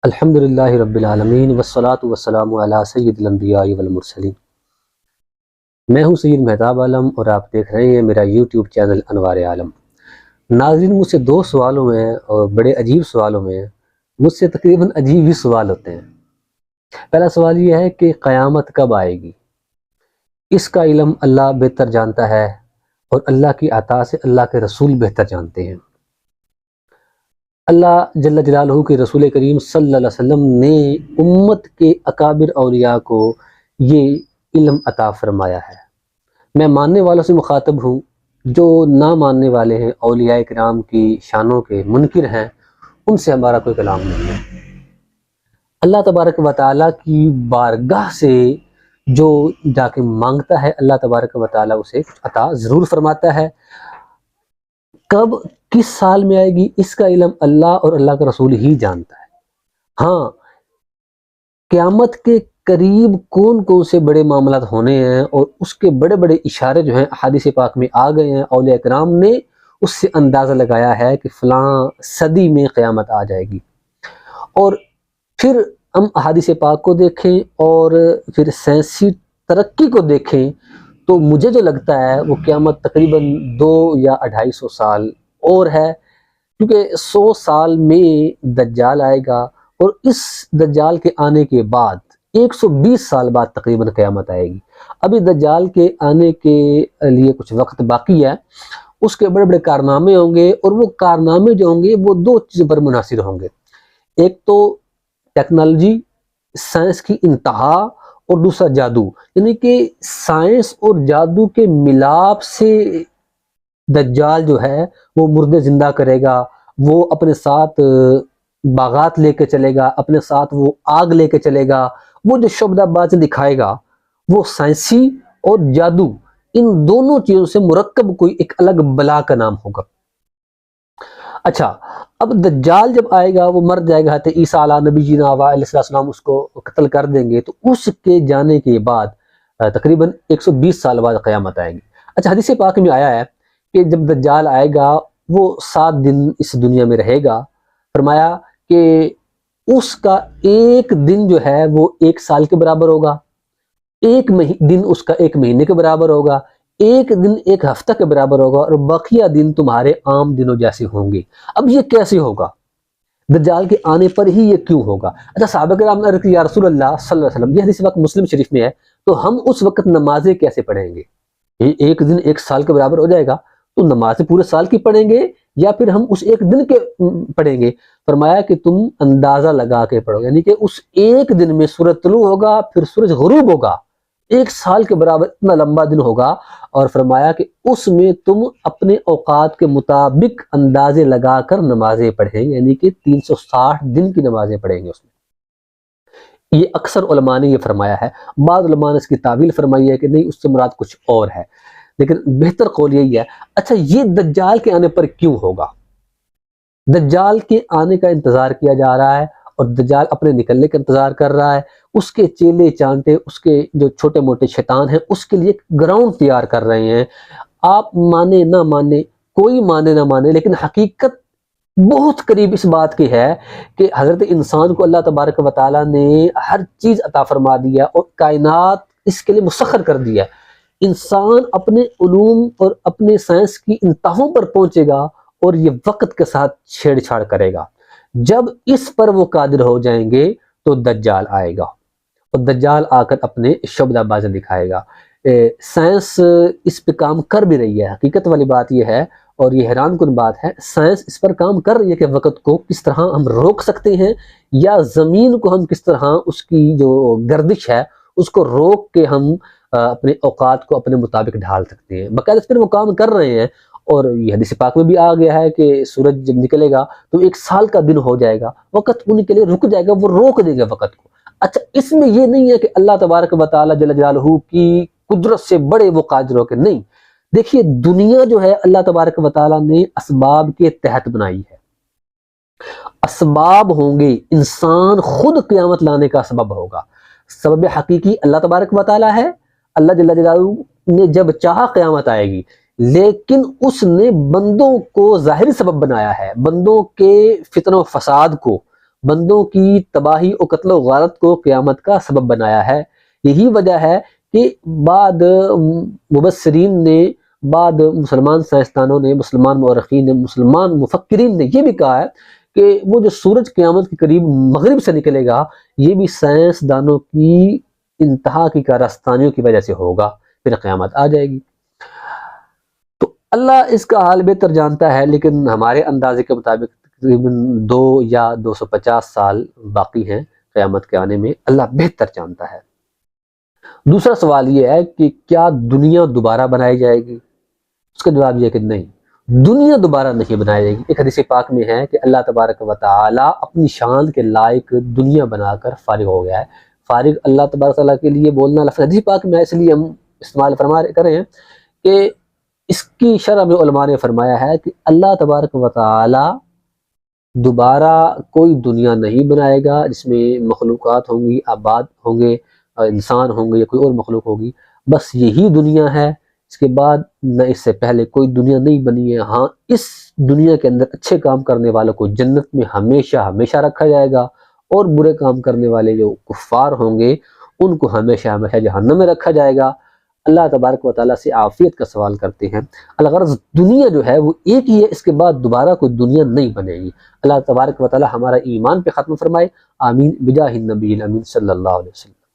الحمدللہ رب العالمین والصلاة والسلام علی سید الانبیاء والمرسلین۔ میں ہوں سید مہتاب عالم اور آپ دیکھ رہے ہیں میرا یوٹیوب چینل انوار عالم۔ ناظرین، مجھ سے دو سوالوں میں اور بڑے عجیب سوالوں میں مجھ سے تقریباً عجیب ہی سوال ہوتے ہیں۔ پہلا سوال یہ ہے کہ قیامت کب آئے گی؟ اس کا علم اللہ بہتر جانتا ہے اور اللہ کی عطا سے اللہ کے رسول بہتر جانتے ہیں۔ اللہ جل جلالہ کے رسول کریم صلی اللہ علیہ وسلم نے امت کے اکابر اولیاء کو یہ علم عطا فرمایا ہے۔ میں ماننے والوں سے مخاطب ہوں، جو نہ ماننے والے ہیں، اولیاء کرام کی شانوں کے منکر ہیں، ان سے ہمارا کوئی کلام نہیں ہے۔ اللہ تبارک و تعالیٰ کی بارگاہ سے جو جا کے مانگتا ہے، اللہ تبارک و تعالیٰ اسے عطا ضرور فرماتا ہے۔ کب کس سال میں آئے گی، اس کا علم اللہ اور اللہ کا رسول ہی جانتا ہے۔ ہاں، قیامت کے قریب کون کون سے بڑے معاملات ہونے ہیں اور اس کے بڑے بڑے اشارے جو ہیں احادیث پاک میں آ گئے ہیں، اولیاء کرام نے اس سے اندازہ لگایا ہے کہ فلاں صدی میں قیامت آ جائے گی۔ اور پھر ہم احادیث پاک کو دیکھیں اور پھر سائنسی ترقی کو دیکھیں تو مجھے جو لگتا ہے وہ قیامت تقریباً 2 یا 250 سال اور ہے، کیونکہ 100 سال میں دجال آئے گا اور اس دجال کے آنے کے بعد 120 سال بعد تقریباً قیامت آئے گی۔ ابھی دجال کے آنے کے لیے کچھ وقت باقی ہے، اس کے بڑے بڑے کارنامے ہوں گے، اور وہ کارنامے جو ہوں گے وہ 2 چیزوں پر منحصر ہوں گے۔ ایک تو ٹیکنالوجی، سائنس کی انتہا، اور دوسرا جادو، یعنی کہ سائنس اور جادو کے ملاپ سے دجال جو ہے وہ مردے زندہ کرے گا، وہ اپنے ساتھ باغات لے کے چلے گا، اپنے ساتھ وہ آگ لے کے چلے گا، وہ جو شعبدہ بازی دکھائے گا وہ سائنسی اور جادو، ان دونوں چیزوں سے مرکب کوئی ایک الگ بلا کا نام ہوگا۔ اچھا، اب دجال جب آئے گا وہ مر جائے گا، عیسیٰ علیہ نبی جینا علیہ السلام اس کو قتل کر دیں گے، تو اس کے جانے کے بعد تقریباً 120 سال بعد قیامت آئے گی۔ اچھا، حدیث پاک میں آیا ہے کہ جب دجال آئے گا وہ 7 دن اس دنیا میں رہے گا۔ فرمایا کہ اس کا ایک دن جو ہے وہ 1 سال کے برابر ہوگا، ایک دن اس کا 1 مہینے کے برابر ہوگا، ایک دن 1 ہفتہ کے برابر ہوگا، اور بقیہ دن تمہارے عام دنوں جیسے ہوں گے۔ اب یہ کیسے ہوگا؟ دجال کے آنے پر ہی یہ کیوں ہوگا؟ اچھا، صحابہ کرام نے عرض کی، یا رسول اللہ صلی اللہ علیہ وسلم، یہ حدیث وقت مسلم شریف میں ہے، تو ہم اس وقت نمازیں کیسے پڑھیں گے؟ ایک دن 1 سال کے برابر ہو جائے گا تو نمازیں پورے سال کی پڑھیں گے یا پھر ہم اس ایک دن کے پڑھیں گے؟ فرمایا کہ تم اندازہ لگا کے پڑھو، یعنی کہ اس ایک دن میں سورج طلوع ہوگا، پھر سورج غروب ہوگا، 1 سال کے برابر اتنا لمبا دن ہوگا، اور فرمایا کہ اس میں تم اپنے اوقات کے مطابق اندازے لگا کر نمازیں پڑھیں، یعنی کہ 360 دن کی نمازیں پڑھیں گے اس میں۔ یہ اکثر علماء نے یہ فرمایا ہے، بعض علماء نے اس کی تعویل فرمائی ہے کہ نہیں، اس سے مراد کچھ اور ہے، لیکن بہتر قول یہی ہے۔ اچھا، یہ دجال کے آنے پر کیوں ہوگا؟ دجال کے آنے کا انتظار کیا جا رہا ہے اور دجال اپنے نکلنے کا انتظار کر رہا ہے، اس کے چیلے چانٹے، اس کے جو چھوٹے موٹے شیطان ہیں، اس کے لیے گراؤنڈ تیار کر رہے ہیں۔ آپ مانے نہ مانے، کوئی مانے نہ مانے، لیکن حقیقت بہت قریب اس بات کی ہے کہ حضرت انسان کو اللہ تبارک و تعالیٰ نے ہر چیز عطا فرما دیا اور کائنات اس کے لیے مسخر کر دیا۔ انسان اپنے علوم اور اپنے سائنس کی انتہاؤں پر پہنچے گا اور یہ وقت کے ساتھ چھیڑ چھاڑ کرے گا۔ جب اس پر وہ قادر ہو جائیں گے تو دجال آئے گا، اور دجال آ کر اپنے شعبدہ بازی دکھائے گا۔ سائنس اس پہ کام کر بھی رہی ہے، حقیقت والی بات یہ ہے، اور یہ حیران کن بات ہے، سائنس اس پر کام کر رہی ہے کہ وقت کو کس طرح ہم روک سکتے ہیں، یا زمین کو ہم کس طرح اس کی جو گردش ہے اس کو روک کے ہم اپنے اوقات کو اپنے مطابق ڈھال سکتے ہیں۔ باقاعدہ اس پر وہ کام کر رہے ہیں، اور یہ حدیث پاک میں بھی آ گیا ہے کہ سورج جب نکلے گا تو 1 سال کا دن ہو جائے گا، وقت ان کے لیے رک جائے گا، وہ روک دے گا وقت کو۔ اچھا، اس میں یہ نہیں ہے کہ اللہ تبارک و تعالیٰ جل جلالہ کی قدرت سے بڑے وہ قادر ہو کے نہیں۔ دیکھیے، دنیا جو ہے اللہ تبارک و تعالیٰ نے اسباب کے تحت بنائی ہے۔ اسباب ہوں گے، انسان خود قیامت لانے کا سبب ہوگا۔ سبب حقیقی اللہ تبارک و تعالیٰ ہے، اللہ جل جلالہ نے جب چاہا قیامت آئے گی، لیکن اس نے بندوں کو ظاہری سبب بنایا ہے، بندوں کے فتنہ و فساد کو، بندوں کی تباہی و قتل و غارت کو قیامت کا سبب بنایا ہے۔ یہی وجہ ہے کہ بعد مبصرین نے، بعد مسلمان سائنسدانوں نے، مسلمان مورخین نے، مسلمان مفکرین نے یہ بھی کہا ہے کہ وہ جو سورج قیامت کے قریب مغرب سے نکلے گا، یہ بھی سائنسدانوں کی انتہا کی کارستانیوں کی وجہ سے ہوگا، پھر قیامت آ جائے گی۔ تو اللہ اس کا حال بہتر جانتا ہے، لیکن ہمارے اندازے کے مطابق تقریباً 2 یا 250 سال باقی ہیں قیامت کے آنے میں، اللہ بہتر جانتا ہے۔ دوسرا سوال یہ ہے کہ کیا دنیا دوبارہ بنائی جائے گی؟ اس کا جواب یہ ہے کہ نہیں، دنیا دوبارہ نہیں بنائی جائے گی۔ ایک حدیث پاک میں ہے کہ اللہ تبارک و تعالی اپنی شان کے لائق دنیا بنا کر فارغ ہو گیا ہے۔ فارغ اللہ تبارک و تعالیٰ کے لیے بولنا لفظ حدیث پاک میں اس لیے ہم استعمال کریں ہیں کہ اس کی شرح میں علماء نے فرمایا ہے کہ اللہ تبارک و تعالی دوبارہ کوئی دنیا نہیں بنائے گا جس میں مخلوقات ہوں گی، آباد ہوں گے، انسان ہوں گے یا کوئی اور مخلوق ہوگی، بس یہی دنیا ہے۔ اس کے بعد نہ اس سے پہلے کوئی دنیا نہیں بنی ہے۔ ہاں، اس دنیا کے اندر اچھے کام کرنے والوں کو جنت میں ہمیشہ ہمیشہ رکھا جائے گا، اور برے کام کرنے والے جو کفار ہوں گے ان کو ہمیشہ ہمیشہ جہنم میں رکھا جائے گا۔ اللہ تبارک و تعالیٰ سے عافیت کا سوال کرتے ہیں۔ الغرض دنیا جو ہے وہ ایک ہی ہے، اس کے بعد دوبارہ کوئی دنیا نہیں بنے گی۔ اللہ تبارک و تعالیٰ ہمارا ایمان پہ ختم فرمائے، آمین، بجاہ النبی الامین صلی اللہ علیہ وسلم۔